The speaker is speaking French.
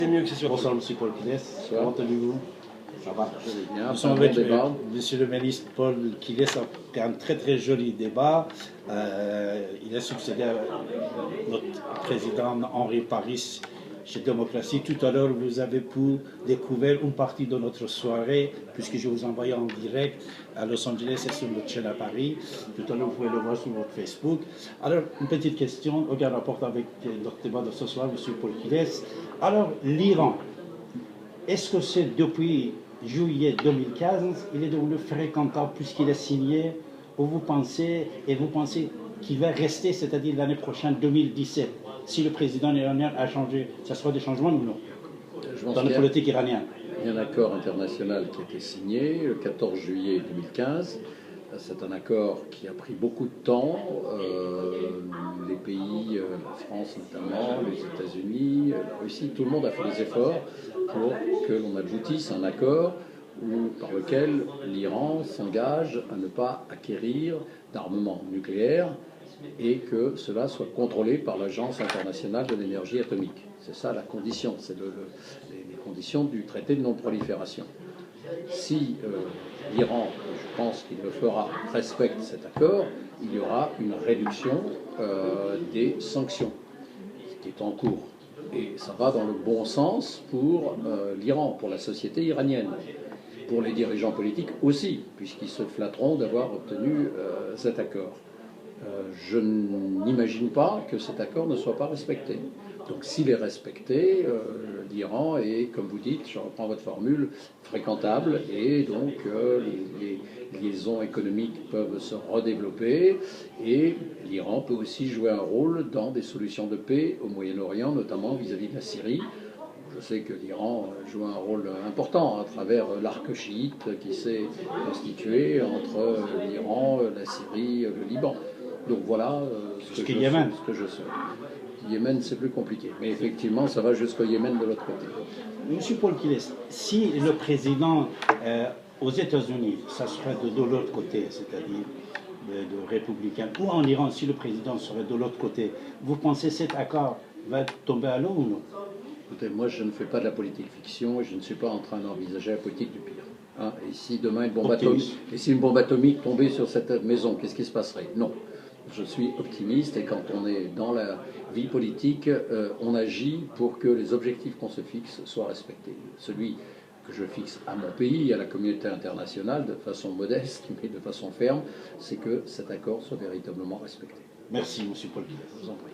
C'est mieux que c'est sûr. Bonsoir, M. Paul Quiles. Comment allez-vous? Ça va? Bien. Nous sommes avec M. le ministre Paul Quiles, qui a un très joli débat. Il a succédé à notre président Henri Paris chez Démocratie. Tout à l'heure, vous avez pu découvrir une partie de notre soirée, puisque je vous envoyais en direct à Los Angeles et sur notre chaîne à Paris. Tout à l'heure, vous pouvez le voir sur votre Facebook. Alors, une petite question, aucun rapport avec notre débat de ce soir, M. Paul Quiles. Alors, l'Iran, est-ce que c'est depuis juillet 2015, il est devenu fréquentable puisqu'il a signé, ou vous pensez qu'il va rester, c'est-à-dire l'année prochaine, 2017, si le président iranien a changé, ça sera des changements ou non dans la politique iranienne? Il y a un accord international qui a été signé le 14 juillet 2015. C'est un accord qui a pris beaucoup de temps. Les pays, la France notamment, les États-Unis, la Russie, tout le monde a fait des efforts pour que l'on aboutisse à un accord par lequel l'Iran s'engage à ne pas acquérir d'armement nucléaire et que cela soit contrôlé par l'Agence internationale de l'énergie atomique. C'est ça la condition, c'est les conditions du traité de non-prolifération. Si l'Iran, je pense qu'il le fera, respecte cet accord, il y aura une réduction des sanctions, ce qui est en cours. Et ça va dans le bon sens pour l'Iran, pour la société iranienne, pour les dirigeants politiques aussi, puisqu'ils se flatteront d'avoir obtenu cet accord. Je n'imagine pas que cet accord ne soit pas respecté. Donc s'il est respecté, l'Iran est, comme vous dites, je reprends votre formule, fréquentable, et donc les liaisons économiques peuvent se redévelopper, et l'Iran peut aussi jouer un rôle dans des solutions de paix au Moyen-Orient, notamment vis-à-vis de la Syrie. Je sais que l'Iran joue un rôle important à travers l'arc chiite qui s'est constitué entre l'Iran, la Syrie, le Liban. Donc voilà ce que je sais. Yémen, c'est plus compliqué. Mais effectivement, ça va jusqu'au Yémen de l'autre côté. Monsieur Paul Quiles, si le président aux États-Unis, ça serait de l'autre côté, c'est-à-dire de républicain, ou en Iran, si le président serait de l'autre côté, vous pensez que cet accord va tomber à l'eau ou non? Écoutez, moi, je ne fais pas de la politique fiction et je ne suis pas en train d'envisager la politique du pire. Hein, et si demain une bombe atomique tombait sur cette maison, qu'est-ce qui se passerait? Non. Je suis optimiste et quand on est dans la vie politique, on agit pour que les objectifs qu'on se fixe soient respectés. Celui que je fixe à mon pays, à la communauté internationale, de façon modeste, mais de façon ferme, c'est que cet accord soit véritablement respecté. Merci, M. Paul Quiles. Je vous en prie.